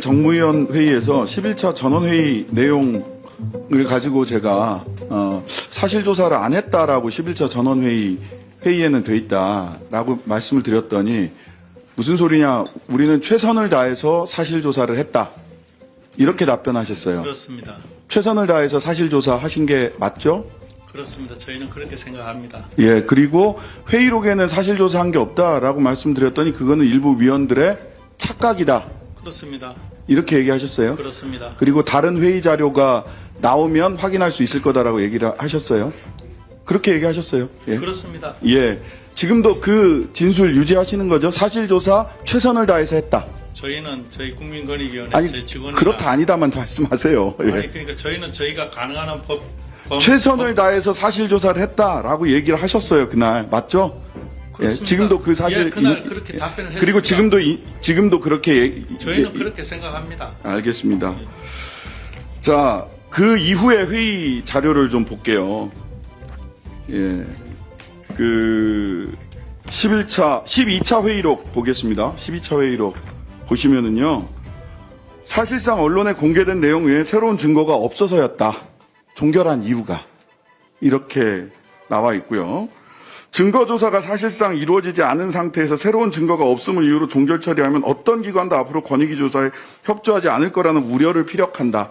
정무위원 회의에서 11차 전원회의 내용을 가지고 제가 사실조사를 안 했다라고 11차 전원회의에는 돼 있다라고 말씀을 드렸더니 무슨 소리냐, 우리는 최선을 다해서 사실조사를 했다, 이렇게 답변하셨어요. 그렇습니다. 최선을 다해서 사실조사 하신 게 맞죠? 그렇습니다. 저희는 그렇게 생각합니다. 예, 그리고 회의록에는 사실조사한 게 없다라고 말씀드렸더니 그거는 일부 위원들의 착각이다, 그렇습니다. 이렇게 얘기하셨어요. 그렇습니다. 그리고 다른 회의 자료가 나오면 확인할 수 있을 거다라고 얘기를 하셨어요. 그렇게 얘기하셨어요. 예. 그렇습니다. 예. 지금도 그 진술 유지하시는 거죠? 사실조사 최선을 다해서 했다. 저희는 저희 국민권익위원회 아니, 저희 직원이 그렇다 아니다만 말씀하세요. 예. 아니 그러니까 저희는 저희가 가능한 한 최선을 다해서 사실조사를 했다라고 얘기를 하셨어요, 그날. 맞죠? 예, 그렇습니다. 지금도 그 사실. 예, 그날 그렇게 답변을 했습니다. 그리고 지금도 그렇게. 저희는 그렇게 생각합니다. 알겠습니다. 자, 그 이후에 회의 자료를 좀 볼게요. 예. 그 12차 회의록 보겠습니다. 12차 회의록 보시면은요. 사실상 언론에 공개된 내용 외에 새로운 증거가 없어서였다. 종결한 이유가 이렇게 나와 있고요. 증거조사가 사실상 이루어지지 않은 상태에서 새로운 증거가 없음을 이유로 종결 처리하면 어떤 기관도 앞으로 권익위 조사에 협조하지 않을 거라는 우려를 피력한다.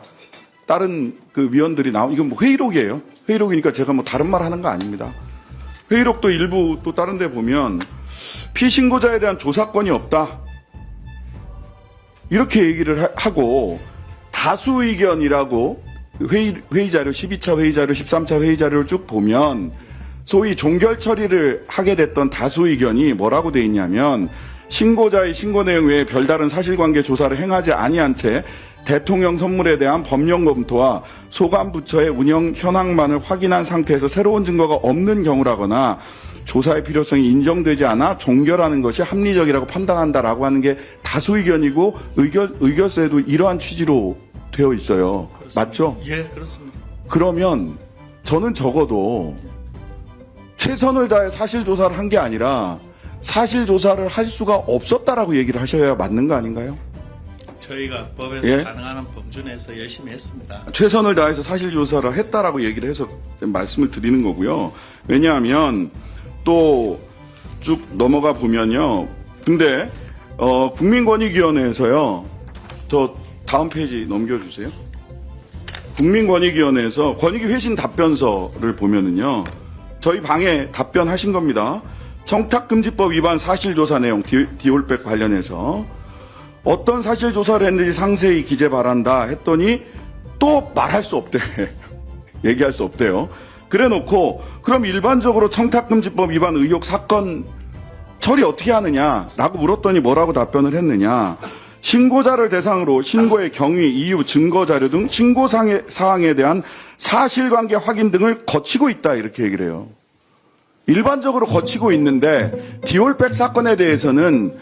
다른 그 위원들이 이건 뭐 회의록이에요. 회의록이니까 제가 뭐 다른 말 하는 거 아닙니다. 회의록도 일부 또 다른 데 보면 피신고자에 대한 조사권이 없다, 이렇게 얘기를 하고, 다수 의견이라고 회의 자료, 12차 회의 자료, 13차 회의 자료를 쭉 보면 소위 종결 처리를 하게 됐던 다수 의견이 뭐라고 돼 있냐면, 신고자의 신고 내용 외에 별다른 사실관계 조사를 행하지 아니한 채 대통령 선물에 대한 법령 검토와 소관 부처의 운영 현황만을 확인한 상태에서 새로운 증거가 없는 경우라거나 조사의 필요성이 인정되지 않아 종결하는 것이 합리적이라고 판단한다라고 하는 게 다수 의견이고, 의결서에도 이러한 취지로 되어 있어요. 그렇습니다. 맞죠? 예, 그렇습니다. 그러면 저는 적어도 최선을 다해 사실조사를 한 게 아니라 사실조사를 할 수가 없었다라고 얘기를 하셔야 맞는 거 아닌가요? 저희가 법에서 예? 가능한 한 범주 내에서 열심히 했습니다. 최선을 다해서 사실조사를 했다라고 얘기를 해서 말씀을 드리는 거고요. 왜냐하면 또 쭉 넘어가 보면요. 근데 국민권익위원회에서요. 저 다음 페이지 넘겨주세요. 국민권익위원회에서 권익위 회신 답변서를 보면은요. 저희 방에 답변하신 겁니다. 청탁금지법 위반 사실조사 내용 디올백 관련해서 어떤 사실조사를 했는지 상세히 기재 바란다 했더니 또 말할 수 없대. 얘기할 수 없대요. 그래 놓고 그럼 일반적으로 청탁금지법 위반 의혹 사건 처리 어떻게 하느냐라고 물었더니 뭐라고 답변을 했느냐. 신고자를 대상으로 신고의 경위, 이유, 증거 자료 등 신고 사항에 대한 사실관계 확인 등을 거치고 있다, 이렇게 얘기를 해요. 일반적으로 거치고 있는데 디올백 사건에 대해서는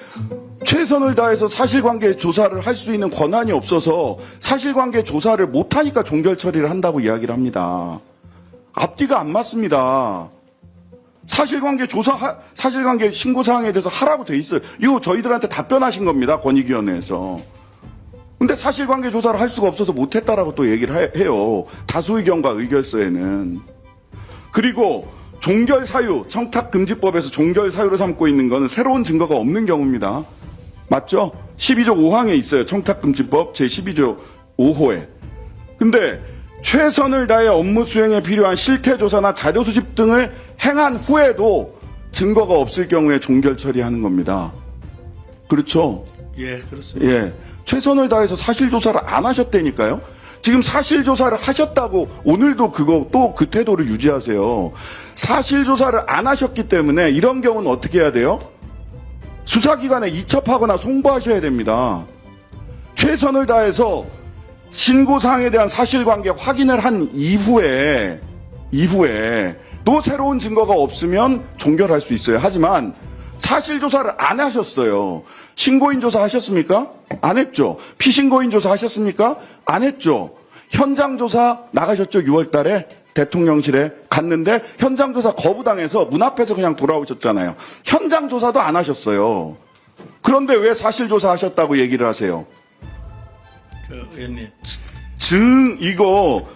최선을 다해서 사실관계 조사를 할 수 있는 권한이 없어서 사실관계 조사를 못하니까 종결 처리를 한다고 이야기를 합니다. 앞뒤가 안 맞습니다. 사실관계 신고사항에 대해서 하라고 돼 있어요. 이거 저희들한테 답변하신 겁니다. 권익위원회에서. 근데 사실관계 조사를 할 수가 없어서 못했다라고 또 얘기를 해요. 다수 의견과 의결서에는. 그리고 종결 사유, 청탁금지법에서 종결 사유로 삼고 있는 것은 새로운 증거가 없는 경우입니다. 맞죠? 12조 5항에 있어요. 청탁금지법 제12조 5호에. 근데 최선을 다해 업무 수행에 필요한 실태조사나 자료 수집 등을 행한 후에도 증거가 없을 경우에 종결 처리하는 겁니다. 그렇죠? 예, 그렇습니다. 예. 최선을 다해서 사실조사를 안 하셨다니까요? 지금 사실조사를 하셨다고 오늘도 또 그 태도를 유지하세요. 사실조사를 안 하셨기 때문에 이런 경우는 어떻게 해야 돼요? 수사기관에 이첩하거나 송부하셔야 됩니다. 최선을 다해서 신고사항에 대한 사실관계 확인을 한 이후에 또 새로운 증거가 없으면 종결할 수 있어요. 하지만 사실조사를 안 하셨어요. 신고인 조사 하셨습니까? 안 했죠. 피신고인 조사 하셨습니까? 안 했죠. 현장 조사 나가셨죠. 6월 달에 대통령실에 갔는데 현장 조사 거부당해서 문 앞에서 그냥 돌아오셨잖아요. 현장 조사도 안 하셨어요. 그런데 왜 사실조사 하셨다고 얘기를 하세요? 의원님. 이거,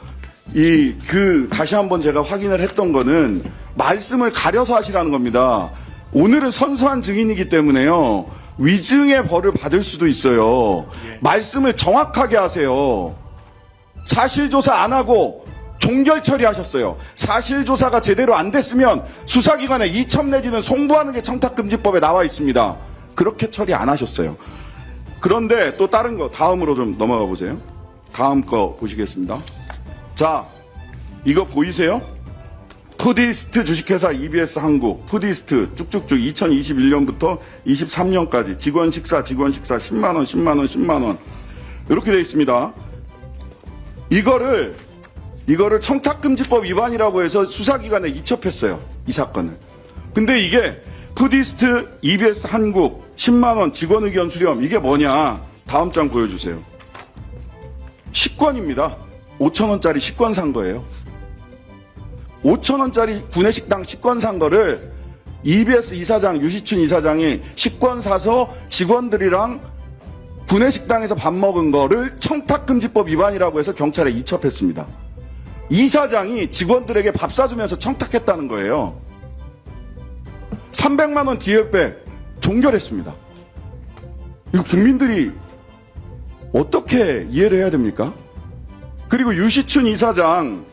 다시 한번 제가 확인을 했던 거는 말씀을 가려서 하시라는 겁니다. 오늘은 선서한 증인이기 때문에요. 위증의 벌을 받을 수도 있어요. 예. 말씀을 정확하게 하세요. 사실조사 안 하고 종결 처리하셨어요. 사실조사가 제대로 안 됐으면 수사기관에 이첩 내지는 송부하는 게 청탁금지법에 나와 있습니다. 그렇게 처리 안 하셨어요. 그런데 또 다른 거 다음으로 좀 넘어가 보세요. 다음 거 보시겠습니다. 자, 이거 보이세요? 푸디스트 주식회사 EBS 한국, 푸디스트 쭉쭉쭉 2021년부터 23년까지 직원 식사 10만원, 10만원, 10만원. 이렇게 되어 있습니다. 이거를 청탁금지법 위반이라고 해서 수사기관에 이첩했어요. 이 사건을. 근데 이게 푸디스트 EBS 한국 10만원 직원 의견 수렴, 이게 뭐냐? 다음 장 보여주세요. 식권입니다. 5,000원짜리 식권 산 거예요. 5,000원짜리 구내식당 식권 산 거를 EBS 이사장, 유시춘 이사장이 식권 사서 직원들이랑 구내식당에서 밥 먹은 거를 청탁금지법 위반이라고 해서 경찰에 이첩했습니다. 이사장이 직원들에게 밥 사주면서 청탁했다는 거예요. 300만 원 디엘백 종결했습니다. 이거 국민들이 어떻게 이해를 해야 됩니까? 그리고 유시춘 이사장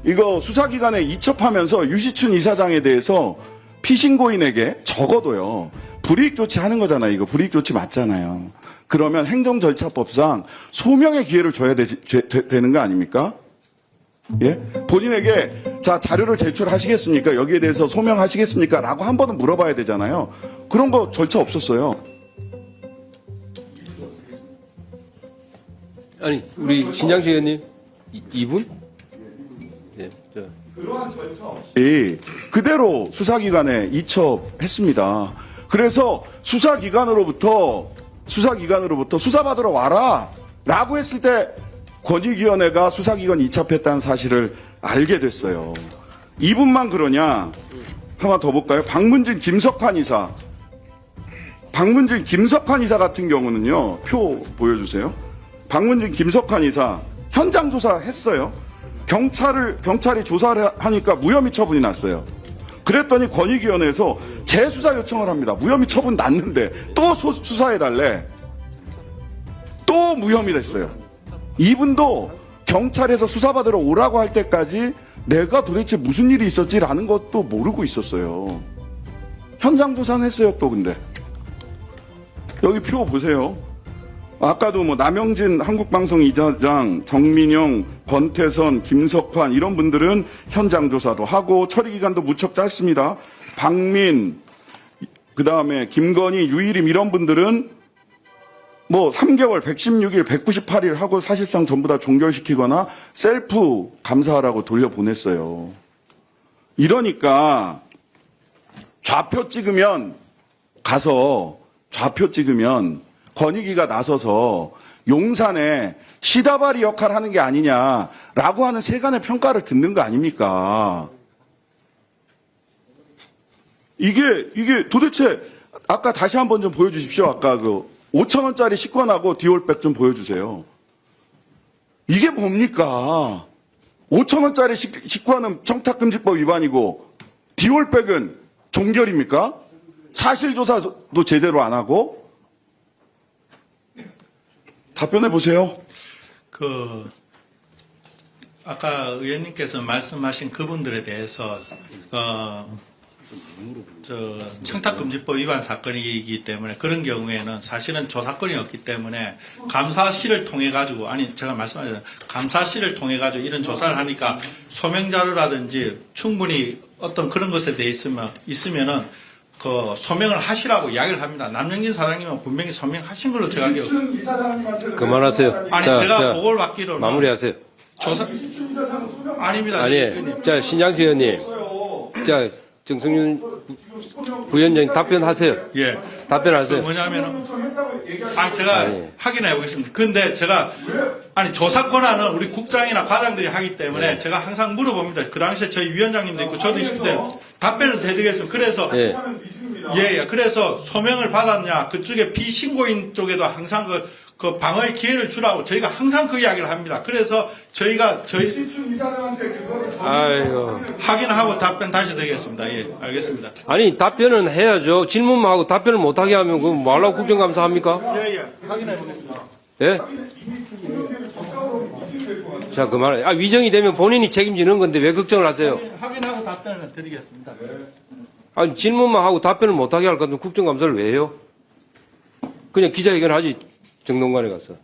이거 수사기관에 이첩하면서 유시춘 이사장에 대해서 피신고인에게 적어도요. 불이익 조치하는 거잖아요. 이거 불이익 조치 맞잖아요. 그러면 행정절차법상 소명의 기회를 줘야 되는 거 아닙니까? 예? 본인에게 자 자료를 제출하시겠습니까? 여기에 대해서 소명하시겠습니까? 라고 한 번은 물어봐야 되잖아요. 그런 거 절차 없었어요. 아니 우리 신장식 의원님 이분? 네, 그러한 절차 없이 그대로 수사기관에 이첩했습니다. 그래서 수사기관으로부터 수사받으러 와라 라고 했을 때 권익위원회가 수사기관 이첩했다는 사실을 알게 됐어요. 이분만 그러냐? 하나 더 볼까요? 박문진 김석환 이사. 박문진 김석환 이사 같은 경우는요. 표 보여주세요. 박문진 김석환 이사 현장 조사했어요. 경찰이 조사를 하니까 무혐의 처분이 났어요. 그랬더니 권익위원회에서 재수사 요청을 합니다. 무혐의 처분 났는데 또 수사해달래. 또 무혐의 됐어요. 이분도 경찰에서 수사받으러 오라고 할 때까지 내가 도대체 무슨 일이 있었지라는 것도 모르고 있었어요. 현장 조사는 했어요, 또 근데. 여기 표 보세요. 아까도 뭐 남영진 한국방송 이사장, 정민영, 권태선, 김석환 이런 분들은 현장 조사도 하고 처리 기간도 무척 짧습니다. 박민, 그다음에 김건희, 유일임 이런 분들은 뭐 3개월, 116일, 198일 하고 사실상 전부 다 종결시키거나 셀프 감사하라고 돌려보냈어요. 이러니까 좌표 찍으면 권익위가 나서서 용산에 시다바리 역할을 하는 게 아니냐라고 하는 세간의 평가를 듣는 거 아닙니까? 이게 도대체 아까 다시 한번 좀 보여주십시오. 아까 그 5,000원짜리 식권하고 디올백 좀 보여주세요. 이게 뭡니까? 5,000원짜리 식권은 청탁금지법 위반이고 디올백은 종결입니까? 사실조사도 제대로 안 하고? 답변해 보세요. 아까 의원님께서 말씀하신 그분들에 대해서, 청탁금지법 위반 사건이기 때문에 그런 경우에는 사실은 조사권이 없기 때문에 감사실을 통해가지고, 제가 말씀하신 감사실을 통해가지고 이런 조사를 하니까 소명자료라든지 충분히 어떤 그런 것에 대해 있으면은 그 소명을 하시라고 이야기를 합니다. 남영진 사장님은 분명히 소명하신 걸로 제가 알기로. 그만하세요. 제가 보고를 받기로는 마무리하세요. 조사 아닙니다. 아니, 자 신장식 의원님, 자 정승윤 부위원장님 답변하세요. 예. 답변하세요. 뭐냐면은 제가 확인해 보겠습니다. 근데 제가 조사 권한은 우리 국장이나 과장들이 하기 때문에 제가 항상 물어봅니다. 그 당시에 저희 위원장님도 있고 저도 있을 때 답변을 해드리겠습니다. 그래서 그래서 소명을 받았냐 그쪽에 비신고인 쪽에도 항상 그 방어의 기회를 주라고 저희가 항상 그 이야기를 합니다. 그래서 저희가 신춘 이사장한테 그거를 아이고. 확인하고 답변 다시 드리겠습니다. 예, 알겠습니다. 아니, 답변은 해야죠. 질문만 하고 답변을 못하게 하면 그 뭐하려고 국정감사 합니까? 예, 예, 확인해 보겠습니다. 예? 자, 그만. 위정이 되면 본인이 책임지는 건데 왜 걱정을 하세요? 확인하고 답변을 드리겠습니다. 아니, 질문만 하고 답변을 못하게 할 건데 국정감사를 왜 해요? 그냥 기자회견 하지, 정동관에 가서.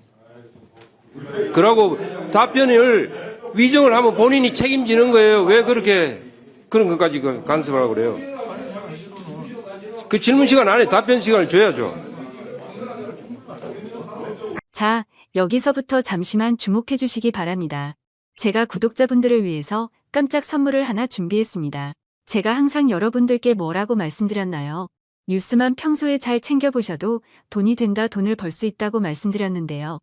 그러고 답변을 위정을 하면 본인이 책임지는 거예요. 왜 그렇게 그런 것까지 간섭하라고 그래요? 그 질문 시간 안에 답변 시간을 줘야죠. 자, 여기서부터 잠시만 주목해 주시기 바랍니다. 제가 구독자분들을 위해서 깜짝 선물을 하나 준비했습니다. 제가 항상 여러분들께 뭐라고 말씀드렸나요? 뉴스만 평소에 잘 챙겨보셔도 돈이 된다, 돈을 벌 수 있다고 말씀드렸는데요.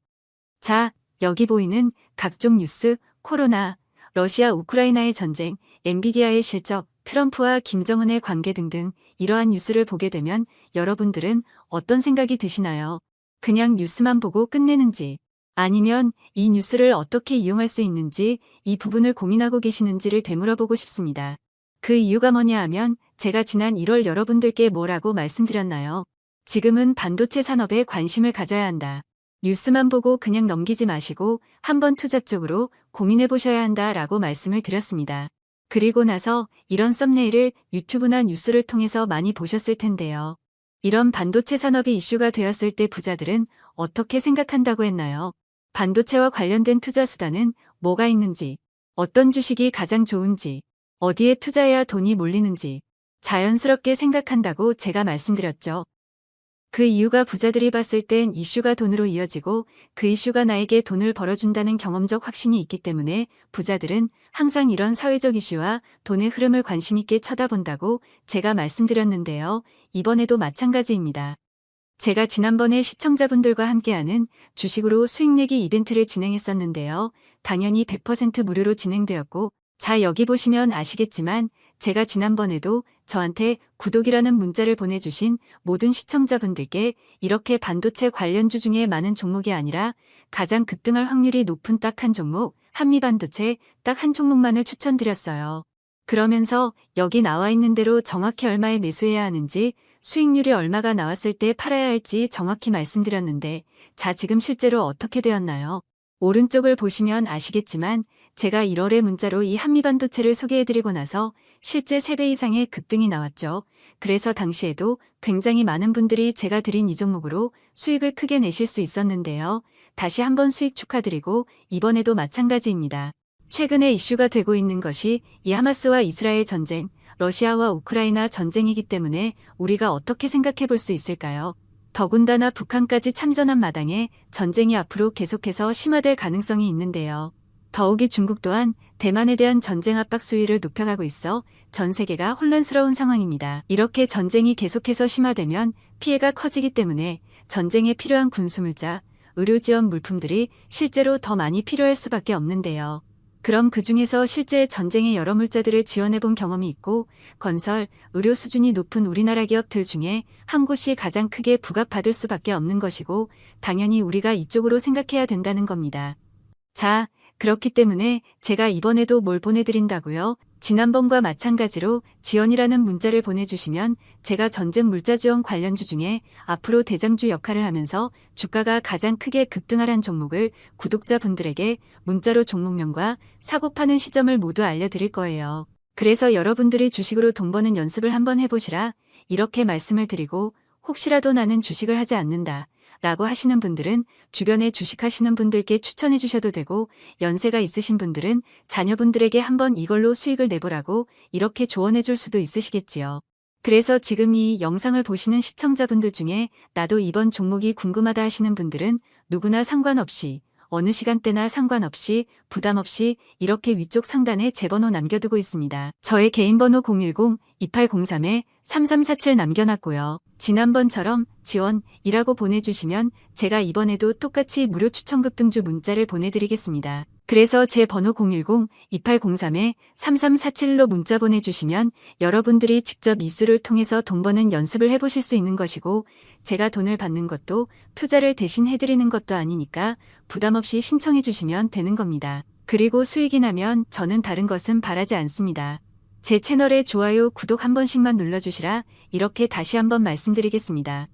자, 여기 보이는 각종 뉴스, 코로나, 러시아 우크라이나의 전쟁, 엔비디아의 실적, 트럼프와 김정은의 관계 등등 이러한 뉴스를 보게 되면 여러분들은 어떤 생각이 드시나요? 그냥 뉴스만 보고 끝내는지, 아니면 이 뉴스를 어떻게 이용할 수 있는지 이 부분을 고민하고 계시는지를 되물어보고 싶습니다. 그 이유가 뭐냐 하면 제가 지난 1월 여러분들께 뭐라고 말씀드렸나요? 지금은 반도체 산업에 관심을 가져야 한다. 뉴스만 보고 그냥 넘기지 마시고 한번 투자 쪽으로 고민해 보셔야 한다라고 말씀을 드렸습니다. 그리고 나서 이런 썸네일을 유튜브나 뉴스를 통해서 많이 보셨을 텐데요. 이런 반도체 산업이 이슈가 되었을 때 부자들은 어떻게 생각한다고 했나요? 반도체와 관련된 투자 수단은 뭐가 있는지, 어떤 주식이 가장 좋은지, 어디에 투자해야 돈이 몰리는지 자연스럽게 생각한다고 제가 말씀드렸죠. 그 이유가 부자들이 봤을 땐 이슈가 돈으로 이어지고 그 이슈가 나에게 돈을 벌어준다는 경험적 확신이 있기 때문에 부자들은 항상 이런 사회적 이슈와 돈의 흐름을 관심 있게 쳐다본다고 제가 말씀드렸는데요. 이번에도 마찬가지입니다. 제가 지난번에 시청자분들과 함께하는 주식으로 수익내기 이벤트를 진행했었는데요. 당연히 100% 무료로 진행되었고, 자, 여기 보시면 아시겠지만 제가 지난번에도 저한테 구독이라는 문자를 보내주신 모든 시청자분들께 이렇게 반도체 관련주 중에 많은 종목이 아니라 가장 급등할 확률이 높은 딱 한 종목, 한미반도체 딱 한 종목만을 추천드렸어요. 그러면서 여기 나와 있는 대로 정확히 얼마에 매수해야 하는지, 수익률이 얼마가 나왔을 때 팔아야 할지 정확히 말씀드렸는데, 자, 지금 실제로 어떻게 되었나요? 오른쪽을 보시면 아시겠지만 제가 1월에 문자로 이 한미반도체를 소개해드리고 나서 실제 3배 이상의 급등이 나왔죠. 그래서 당시에도 굉장히 많은 분들이 제가 드린 이 종목으로 수익을 크게 내실 수 있었는데요. 다시 한번 수익 축하드리고 이번에도 마찬가지입니다. 최근에 이슈가 되고 있는 것이 이 하마스와 이스라엘 전쟁, 러시아와 우크라이나 전쟁이기 때문에 우리가 어떻게 생각해 볼 수 있을까요? 더군다나 북한까지 참전한 마당에 전쟁이 앞으로 계속해서 심화될 가능성이 있는데요. 더욱이 중국 또한 대만에 대한 전쟁 압박 수위를 높여가고 있어 전 세계가 혼란스러운 상황입니다. 이렇게 전쟁이 계속해서 심화되면 피해가 커지기 때문에 전쟁에 필요한 군수물자, 의료 지원 물품들이 실제로 더 많이 필요할 수밖에 없는데요. 그럼 그 중에서 실제 전쟁의 여러 물자들을 지원해 본 경험이 있고 건설, 의료 수준이 높은 우리나라 기업들 중에 한 곳이 가장 크게 부각받을 수밖에 없는 것이고 당연히 우리가 이쪽으로 생각해야 된다는 겁니다. 자, 그렇기 때문에 제가 이번에도 뭘 보내드린다고요? 지난번과 마찬가지로 지원이라는 문자를 보내주시면 제가 전쟁 물자 지원 관련주 중에 앞으로 대장주 역할을 하면서 주가가 가장 크게 급등하란 종목을 구독자분들에게 문자로 종목명과 사고 파는 시점을 모두 알려드릴 거예요. 그래서 여러분들이 주식으로 돈 버는 연습을 한번 해보시라 이렇게 말씀을 드리고 혹시라도 나는 주식을 하지 않는다 라고 하시는 분들은 주변에 주식하시는 분들께 추천해 주셔도 되고 연세가 있으신 분들은 자녀분들에게 한번 이걸로 수익을 내보라고 이렇게 조언해 줄 수도 있으시겠지요. 그래서 지금 이 영상을 보시는 시청자분들 중에 나도 이번 종목이 궁금하다 하시는 분들은 누구나 상관없이 어느 시간대나 상관없이 부담 없이 이렇게 위쪽 상단에 제 번호 남겨두고 있습니다. 저의 개인 번호 010-2803-3347 남겨놨고요. 지난번처럼 지원이라고 보내주시면 제가 이번에도 똑같이 무료 추천급 등주 문자를 보내드리겠습니다. 그래서 제 번호 010-2803-3347로 문자 보내주시면 여러분들이 직접 이수를 통해서 돈 버는 연습을 해보실 수 있는 것이고, 제가 돈을 받는 것도 투자를 대신 해드리는 것도 아니니까 부담 없이 신청해 주시면 되는 겁니다. 그리고 수익이 나면 저는 다른 것은 바라지 않습니다. 제 채널에 좋아요, 구독 한 번씩만 눌러주시라 이렇게 다시 한번 말씀드리겠습니다.